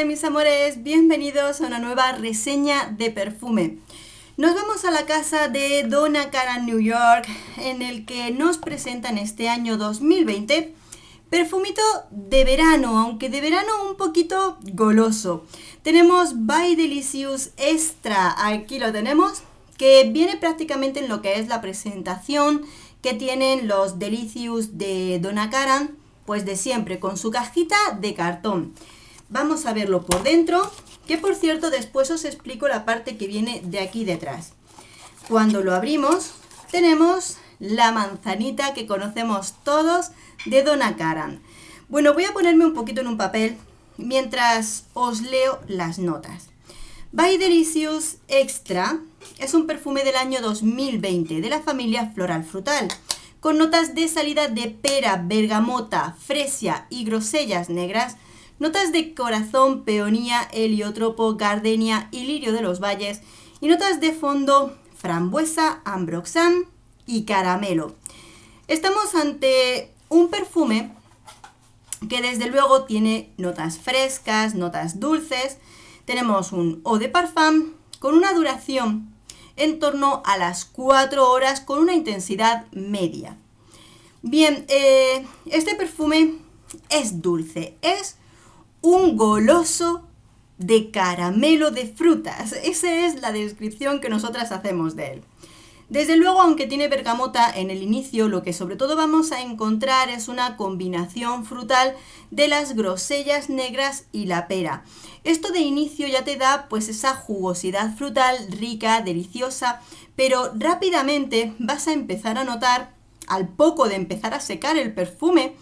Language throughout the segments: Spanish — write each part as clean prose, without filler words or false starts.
Hola mis amores, bienvenidos a una nueva reseña de perfume. Nos vamos a la casa de Donna Karan New York, en el que nos presentan este año 2020 perfumito de verano, aunque de verano un poquito goloso. Tenemos By Delicious Extra, aquí lo tenemos, que viene prácticamente en lo que es la presentación que tienen los Delicious de Donna Karan, pues de siempre, con su cajita de cartón. Vamos a verlo por dentro, que por cierto después os explico la parte que viene de aquí detrás. Cuando lo abrimos tenemos la manzanita que conocemos todos de Donna Karan. Bueno, voy a ponerme un poquito en un papel mientras os leo las notas. By Delicious Extra es un perfume del año 2020 de la familia Floral Frutal, con notas de salida de pera, bergamota, fresia y grosellas negras, notas de corazón, peonía, heliotropo, gardenia y lirio de los valles, y notas de fondo, frambuesa, ambroxan y caramelo. Estamos ante un perfume que desde luego tiene notas frescas, notas dulces. Tenemos un eau de parfum con una duración en torno a las 4 horas con una intensidad media. Bien, este perfume es dulce, es un goloso de caramelo de frutas. Esa es la descripción que nosotras hacemos de él. Desde luego, aunque tiene bergamota en el inicio, lo que sobre todo vamos a encontrar es una combinación frutal de las grosellas negras y la pera. Esto de inicio ya te da pues esa jugosidad frutal rica, deliciosa, pero rápidamente vas a empezar a notar, al poco de empezar a secar el perfume,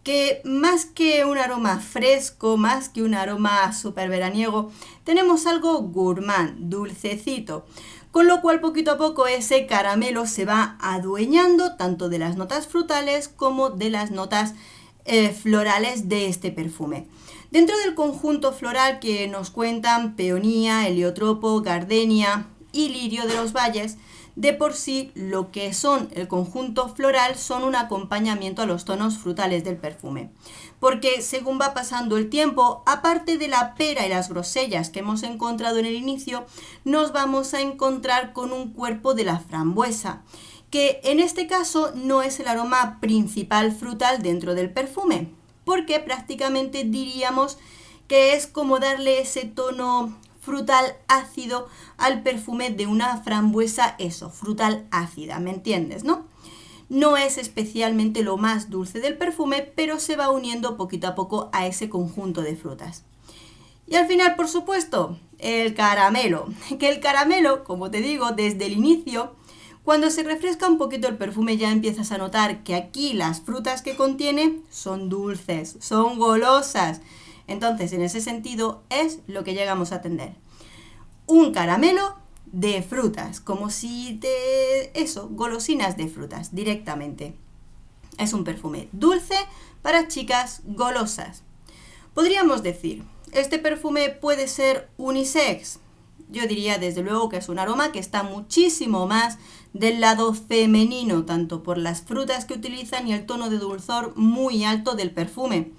que más que un aroma fresco, más que un aroma súper veraniego, tenemos algo gourmand, dulcecito. Con lo cual poquito a poco ese caramelo se va adueñando tanto de las notas frutales como de las notas florales de este perfume. Dentro del conjunto floral que nos cuentan peonía, heliotropo, gardenia y lirio de los valles, de por sí lo que son el conjunto floral son un acompañamiento a los tonos frutales del perfume. Porque según va pasando el tiempo, aparte de la pera y las grosellas que hemos encontrado en el inicio, nos vamos a encontrar con un cuerpo de la frambuesa, que en este caso no es el aroma principal frutal dentro del perfume, porque prácticamente diríamos que es como darle ese tono frutal ácido al perfume de una frambuesa, eso, frutal ácida, ¿me entiendes, no? No es especialmente lo más dulce del perfume, pero se va uniendo poquito a poco a ese conjunto de frutas. Y al final, por supuesto, el caramelo. Que el caramelo, como te digo, desde el inicio, cuando se refresca un poquito el perfume ya empiezas a notar que aquí las frutas que contiene son dulces, son golosas. Entonces, en ese sentido, es lo que llegamos a tener. Un caramelo de frutas, como si golosinas de frutas directamente. Es un perfume dulce para chicas golosas. Podríamos decir, ¿este perfume puede ser unisex? Yo diría desde luego que es un aroma que está muchísimo más del lado femenino, tanto por las frutas que utilizan y el tono de dulzor muy alto del perfume.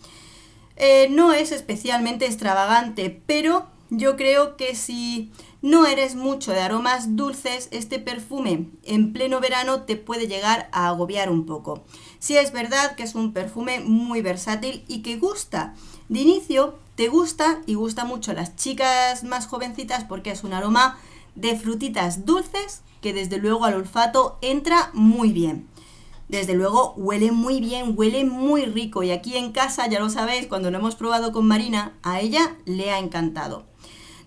No es especialmente extravagante, pero yo creo que si no eres mucho de aromas dulces, este perfume en pleno verano te puede llegar a agobiar un poco. Sí es verdad que es un perfume muy versátil y que gusta. De inicio te gusta y gusta mucho a las chicas más jovencitas porque es un aroma de frutitas dulces que desde luego al olfato entra muy bien. Desde luego huele muy bien, huele muy rico y aquí en casa, ya lo sabéis, cuando lo hemos probado con Marina, a ella le ha encantado.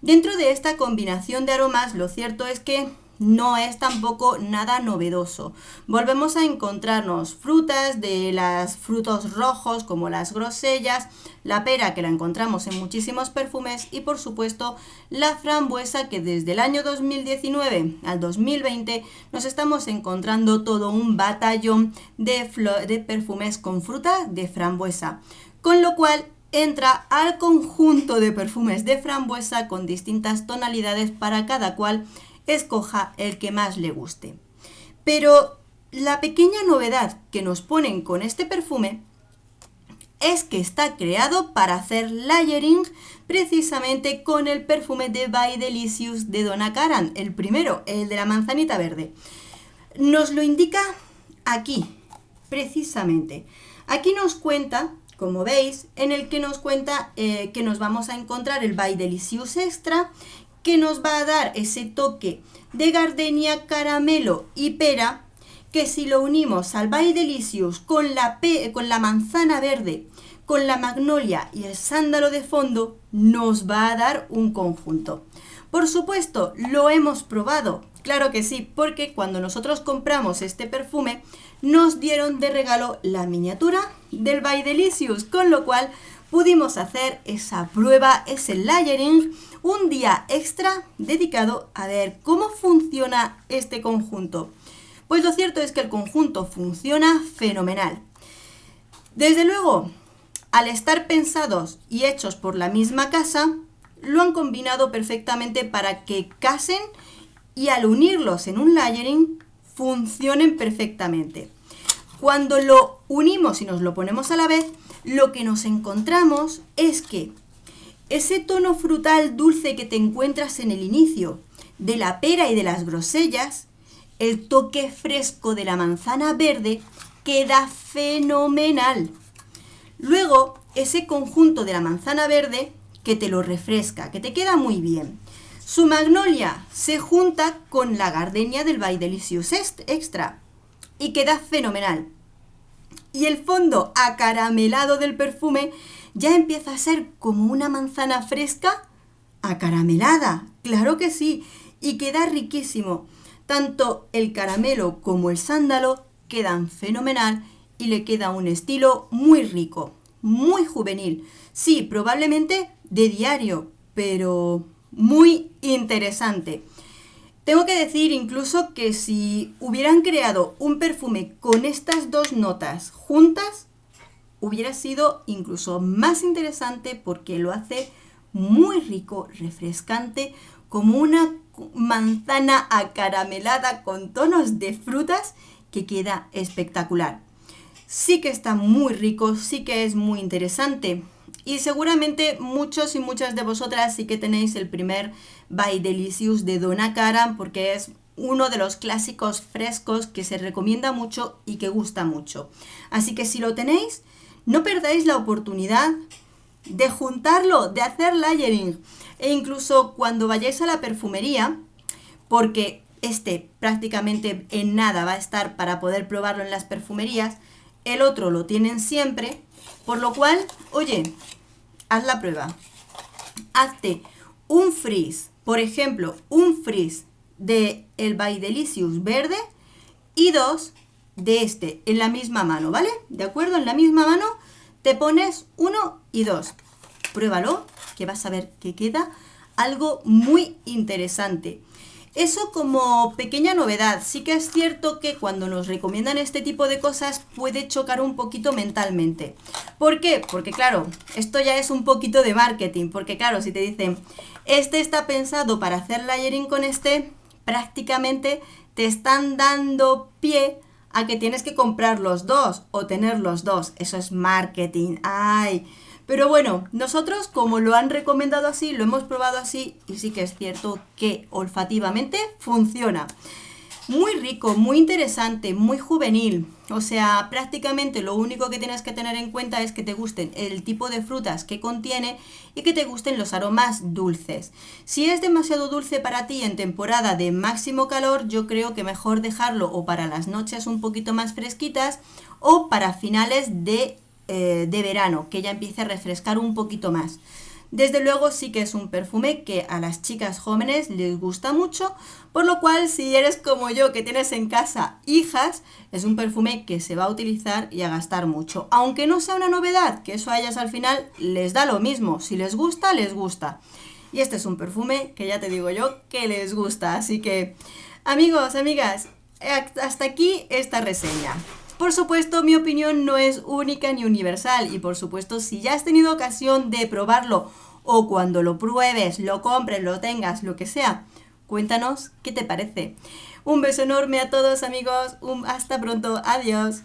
Dentro de esta combinación de aromas, lo cierto es que no es tampoco nada novedoso. Volvemos a encontrarnos frutas de los frutos rojos como las grosellas, la pera que la encontramos en muchísimos perfumes y por supuesto la frambuesa que desde el año 2019 al 2020 nos estamos encontrando todo un batallón de perfumes con fruta de frambuesa. Con lo cual entra al conjunto de perfumes de frambuesa con distintas tonalidades para cada cual escoja el que más le guste. Pero la pequeña novedad que nos ponen con este perfume es que está creado para hacer layering precisamente con el perfume de By Delicious de Donna Karan, el primero, el de la manzanita verde. Nos lo indica aquí, precisamente. Aquí nos cuenta, como veis, en el que nos cuenta que nos vamos a encontrar el By Delicious Extra, que nos va a dar ese toque de gardenia, caramelo y pera, que si lo unimos al By Delicious con la manzana verde, con la magnolia y el sándalo de fondo, nos va a dar un conjunto. Por supuesto, lo hemos probado, claro que sí, porque cuando nosotros compramos este perfume, nos dieron de regalo la miniatura del By Delicious, con lo cual pudimos hacer esa prueba, ese layering, un día extra dedicado a ver cómo funciona este conjunto. Pues lo cierto es que el conjunto funciona fenomenal. Desde luego, al estar pensados y hechos por la misma casa, lo han combinado perfectamente para que casen y al unirlos en un layering funcionen perfectamente. Cuando lo unimos y nos lo ponemos a la vez, lo que nos encontramos es que ese tono frutal dulce que te encuentras en el inicio de la pera y de las grosellas, el toque fresco de la manzana verde queda fenomenal. Luego, ese conjunto de la manzana verde que te lo refresca, que te queda muy bien. Su magnolia se junta con la gardenia del By Delicious Extra y queda fenomenal. Y el fondo acaramelado del perfume ya empieza a ser como una manzana fresca acaramelada, claro que sí, y queda riquísimo. Tanto el caramelo como el sándalo quedan fenomenal y le queda un estilo muy rico, muy juvenil. Sí, probablemente de diario, pero muy interesante. Tengo que decir incluso que si hubieran creado un perfume con estas dos notas juntas, hubiera sido incluso más interesante porque lo hace muy rico, refrescante, como una manzana acaramelada con tonos de frutas que queda espectacular. Sí que está muy rico, sí que es muy interesante y seguramente muchos y muchas de vosotras sí que tenéis el primer By Delicious de Donna Karan porque es uno de los clásicos frescos que se recomienda mucho y que gusta mucho. Así que si lo tenéis, no perdáis la oportunidad de juntarlo, de hacer layering. E incluso cuando vayáis a la perfumería, porque este prácticamente en nada va a estar para poder probarlo en las perfumerías, el otro lo tienen siempre, por lo cual, oye, haz la prueba. Hazte un frizz, por ejemplo, un frizz de el By Delicious verde y dos de este en la misma mano, ¿vale? ¿De acuerdo? En la misma mano te pones 1 y 2. Pruébalo, que vas a ver que queda algo muy interesante. Eso como pequeña novedad. Sí que es cierto que cuando nos recomiendan este tipo de cosas puede chocar un poquito mentalmente. ¿Por qué? Porque claro, esto ya es un poquito de marketing. Porque claro, si te dicen, este está pensado para hacer layering con este, prácticamente te están dando pie a que tienes que comprar los dos o tener los dos. Eso es marketing. ¡Ay! Pero bueno, nosotros como lo han recomendado así, lo hemos probado así y sí que es cierto que olfativamente funciona. Muy rico, muy interesante, muy juvenil. O sea, prácticamente lo único que tienes que tener en cuenta es que te gusten el tipo de frutas que contiene y que te gusten los aromas dulces. Si es demasiado dulce para ti en temporada de máximo calor, yo creo que mejor dejarlo o para las noches un poquito más fresquitas o para finales de verano, que ya empiece a refrescar un poquito más. Desde luego sí que es un perfume que a las chicas jóvenes les gusta mucho, por lo cual si eres como yo que tienes en casa hijas, es un perfume que se va a utilizar y a gastar mucho. Aunque no sea una novedad, que eso a ellas al final les da lo mismo, si les gusta, les gusta. Y este es un perfume que ya te digo yo que les gusta, así que amigos, amigas, hasta aquí esta reseña. Por supuesto, mi opinión no es única ni universal y por supuesto, si ya has tenido ocasión de probarlo o cuando lo pruebes, lo compres, lo tengas, lo que sea, cuéntanos qué te parece. Un beso enorme a todos amigos, hasta pronto, adiós.